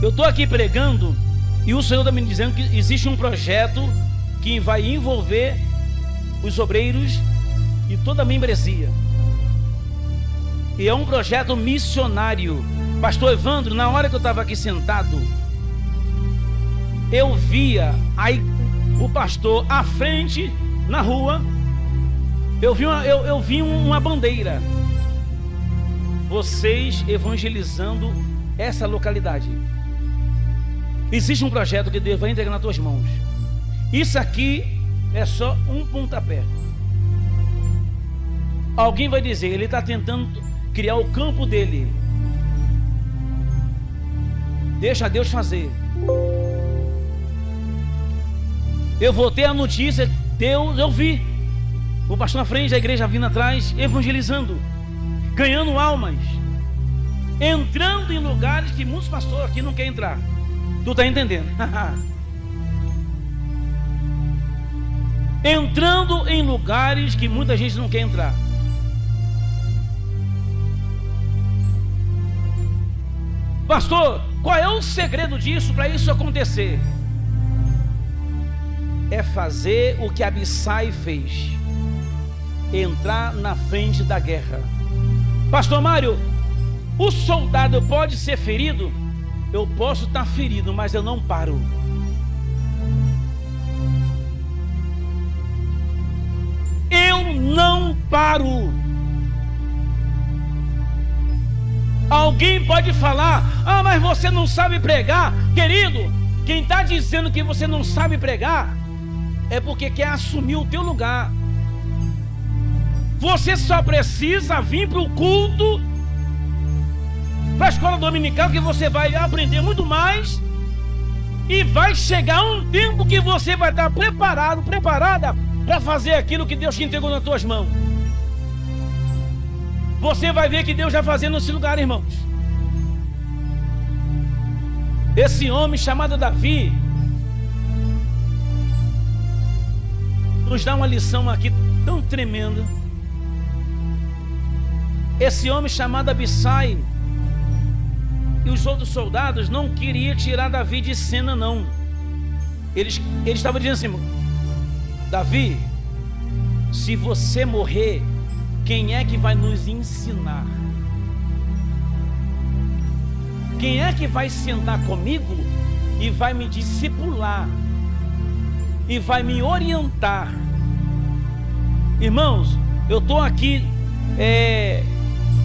Eu estou aqui pregando e o Senhor está me dizendo que existe um projeto que vai envolver os obreiros e toda a membresia. E é um projeto missionário. Pastor Evandro, na hora que eu estava aqui sentado, eu via aí o pastor à frente, na rua, eu vi uma bandeira. Vocês evangelizando essa localidade. Existe um projeto que Deus vai entregar nas tuas mãos. Isso aqui é só um pontapé. Alguém vai dizer, ele está tentando criar o campo dele. Deixa Deus fazer. Eu vou ter a notícia, Deus, eu vi o pastor na frente, a igreja vindo atrás, evangelizando, ganhando almas, entrando em lugares que muitos pastores aqui não querem entrar. Tu está entendendo? Entrando em lugares que muita gente não quer entrar. Pastor, qual é o segredo disso, para isso acontecer? É fazer o que Abissai fez, entrar na frente da guerra. Pastor Mário, o soldado pode ser ferido? Eu posso estar ferido, mas eu não paro. Eu não paro. Alguém pode falar, ah, mas você não sabe pregar. Querido, quem está dizendo que você não sabe pregar é porque quer assumir o teu lugar. Você só precisa vir para o culto, para a escola dominical, que você vai aprender muito mais, e vai chegar um tempo que você vai estar preparado, preparada para fazer aquilo que Deus te entregou nas tuas mãos. Você vai ver que Deus vai fazer nesse lugar, irmãos. Esse homem chamado Davi nos dá uma lição aqui tão tremenda. Esse homem chamado Abissai e os outros soldados não queriam tirar Davi de cena, não. Eles estavam dizendo assim, Davi, se você morrer, quem é que vai nos ensinar? Quem é que vai sentar comigo e vai me discipular e vai me orientar? Irmãos, eu estou aqui,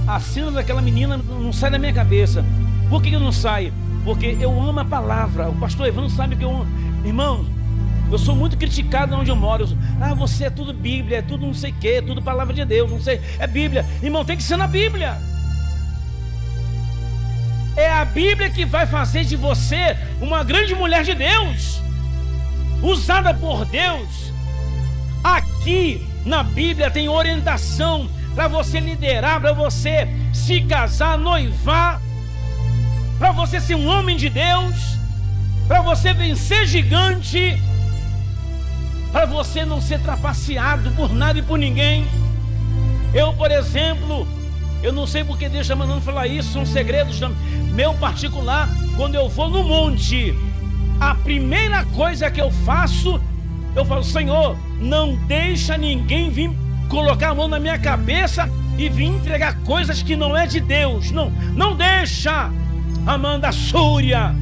a cena daquela menina não sai da minha cabeça. Por que não sai? Porque eu amo a palavra. O pastor Evandro sabe que eu amo. Irmãos, eu sou muito criticado onde eu moro. Você é tudo Bíblia, é tudo não sei o que, é tudo palavra de Deus, não sei, é Bíblia. Irmão, tem que ser na Bíblia. É a Bíblia que vai fazer de você uma grande mulher de Deus, usada por Deus. Aqui na Bíblia tem orientação para você liderar, para você se casar, noivar, para você ser um homem de Deus, para você vencer gigante, para você não ser trapaceado por nada e por ninguém. Eu, por exemplo, eu não sei porque Deus está mandando falar isso, são segredos meu particular. Quando eu vou no monte, a primeira coisa que eu faço, eu falo, Senhor, não deixa ninguém vir colocar a mão na minha cabeça e vir entregar coisas que não é de Deus. Não, não deixa, Amanda Súria.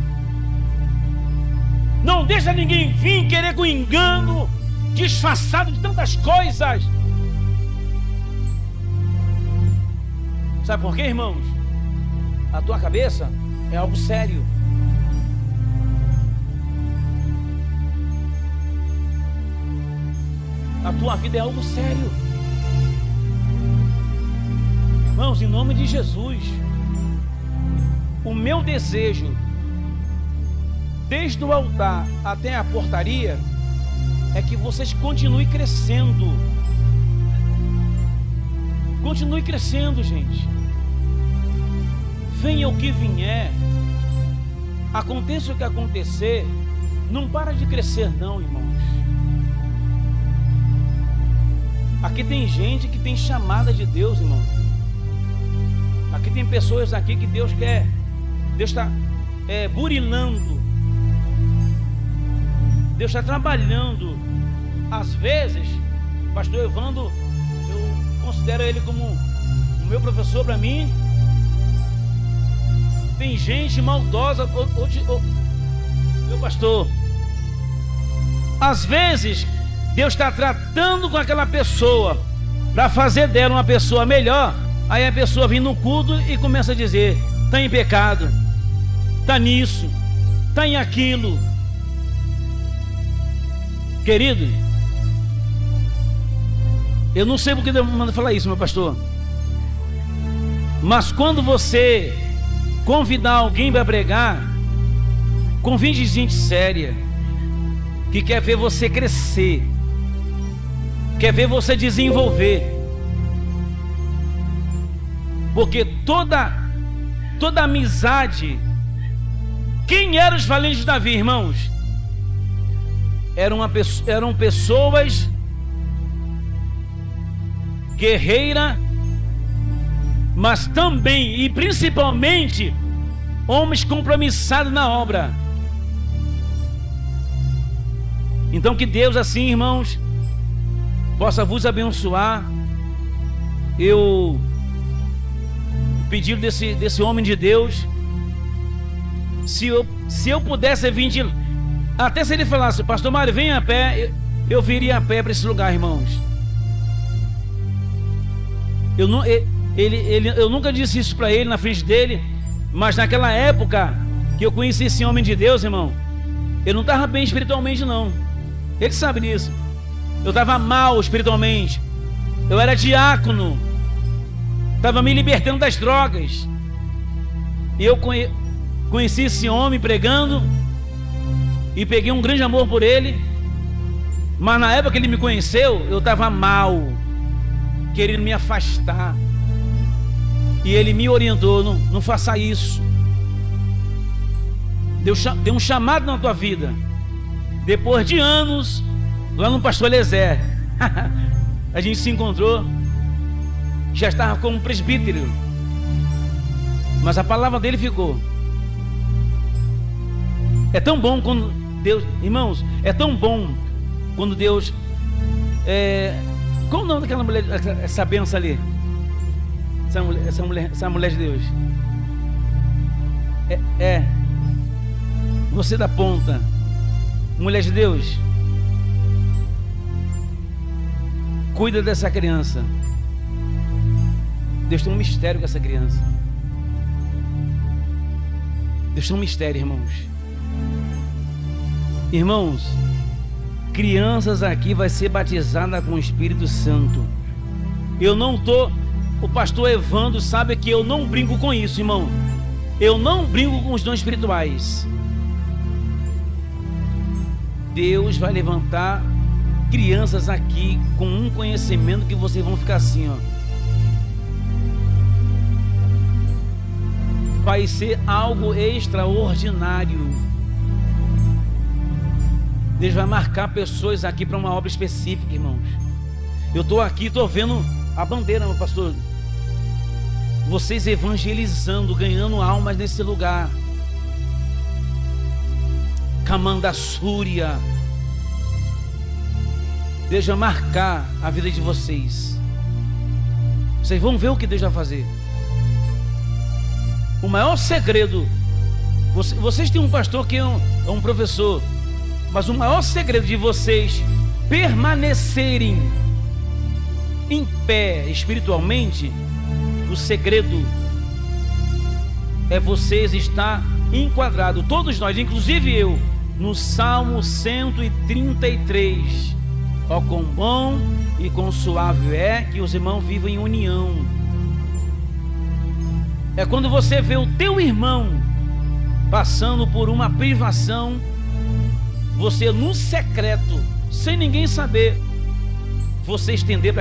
Não deixa ninguém vir querer com engano, disfarçado de tantas coisas. Sabe por quê, irmãos? A tua cabeça é algo sério. A tua vida é algo sério. Irmãos, em nome de Jesus, o meu desejo, desde o altar até a portaria, é que vocês continuem crescendo. Continue crescendo, gente. Venha o que vier, aconteça o que acontecer, não para de crescer não, irmãos. Aqui tem gente que tem chamada de Deus, irmão. Aqui tem pessoas aqui que Deus está burilando. Deus está trabalhando. Às vezes, pastor Evandro, eu considero ele como o meu professor para mim. Tem gente maldosa, meu pastor. Às vezes, Deus está tratando com aquela pessoa para fazer dela uma pessoa melhor. Aí a pessoa vem no culto e começa a dizer: está em pecado, está nisso, está em aquilo. Querido, eu não sei porque Deus me manda falar isso, meu pastor, mas quando você convidar alguém para pregar, convide gente séria, que quer ver você crescer, quer ver você desenvolver. Porque toda amizade, quem eram os valentes de Davi, irmãos? Eram pessoas guerreiras, mas também e principalmente homens compromissados na obra. Então que Deus assim, irmãos, possa vos abençoar. Eu pedido desse homem de Deus, se eu pudesse vir de, até se ele falasse: pastor Mário, vem a pé, eu viria a pé para esse lugar, irmãos. Eu nunca disse isso para ele na frente dele, mas naquela época que eu conheci esse homem de Deus, irmão, eu não estava bem espiritualmente não. Ele sabe disso. Eu estava mal espiritualmente. Eu era diácono, estava me libertando das drogas. E eu conheci esse homem pregando e peguei um grande amor por ele. Mas na época que ele me conheceu, eu estava mal, querendo me afastar. E ele me orientou: não faça isso. Deus tem um chamado na tua vida. Depois de anos, lá no pastor Eliezer, a gente se encontrou. Já estava como presbítero, mas a palavra dele ficou. É tão bom quando Deus, irmãos, é tão bom quando Deus qual o nome daquela mulher, essa benção ali? Essa mulher de Deus. Você da ponta, mulher de Deus, cuida dessa criança. Deus tem um mistério com essa criança. Deus tem um mistério, irmãos. Irmãos, crianças aqui vai ser batizada com o Espírito Santo. O pastor Evandro sabe que eu não brinco com isso, irmão. Eu não brinco com os dons espirituais. Deus vai levantar crianças aqui com um conhecimento que vocês vão ficar assim, ó. Vai ser algo extraordinário. Deus vai marcar pessoas aqui para uma obra específica, irmãos. Eu estou aqui, estou vendo a bandeira, meu pastor. Vocês evangelizando, ganhando almas nesse lugar. Camanda Súria. Deus vai marcar a vida de vocês. Vocês vão ver o que Deus vai fazer. O maior segredo, vocês têm um pastor que é um professor, mas o maior segredo de vocês permanecerem em pé espiritualmente, o segredo é vocês estar enquadrado, todos nós, inclusive eu, no Salmo 133. Ó, quão bom e quão suave é que os irmãos vivam em união. É quando você vê o teu irmão passando por uma privação, você no secreto, sem ninguém saber, você estender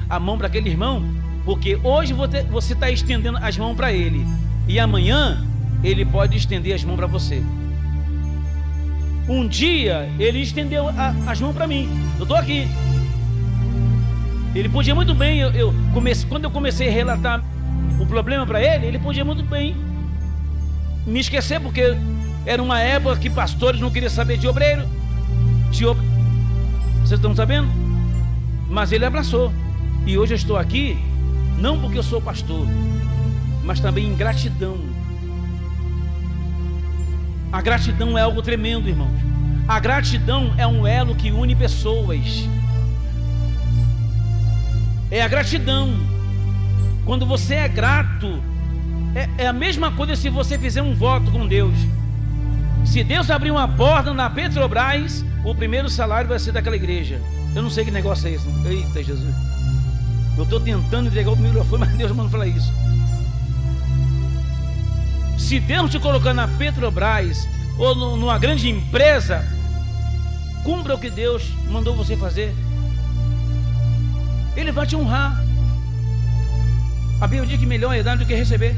a mão para aquele irmão, porque hoje você está estendendo as mãos para ele, e amanhã ele pode estender as mãos para você. Um dia ele estendeu as mãos para mim, eu estou aqui. Ele podia muito bem, quando eu comecei a relatar o problema para ele, ele podia muito bem me esquecer, porque era uma época que pastores não queriam saber de obreiro. Vocês estão sabendo? Mas ele abraçou. E hoje eu estou aqui, não porque eu sou pastor, mas também em gratidão. A gratidão é algo tremendo, irmãos. A gratidão é um elo que une pessoas. É a gratidão. Quando você é grato, é a mesma coisa se você fizer um voto com Deus. Se Deus abrir uma porta na Petrobras, o primeiro salário vai ser daquela igreja. Eu não sei que negócio é esse. Eita Jesus. Eu estou tentando entregar o microfone, mas Deus manda falar isso. Se Deus te colocar na Petrobras ou numa grande empresa, cumpra o que Deus mandou você fazer. Ele vai te honrar. A Bíblia diz que melhor é dar do que receber.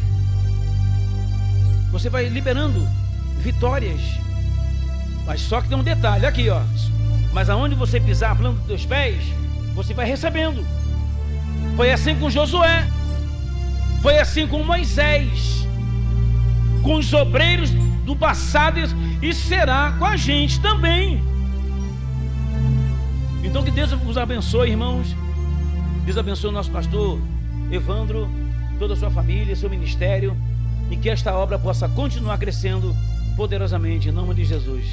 Você vai liberando vitórias. Mas só que tem um detalhe aqui, ó. Mas aonde você pisar a planta dos teus pés, você vai recebendo. Foi assim com Josué. Foi assim com Moisés, com os obreiros do passado, e será com a gente também. Então que Deus vos abençoe, irmãos. Deus abençoe o nosso pastor Evandro, toda a sua família, seu ministério, e que esta obra possa continuar crescendo poderosamente, em nome de Jesus.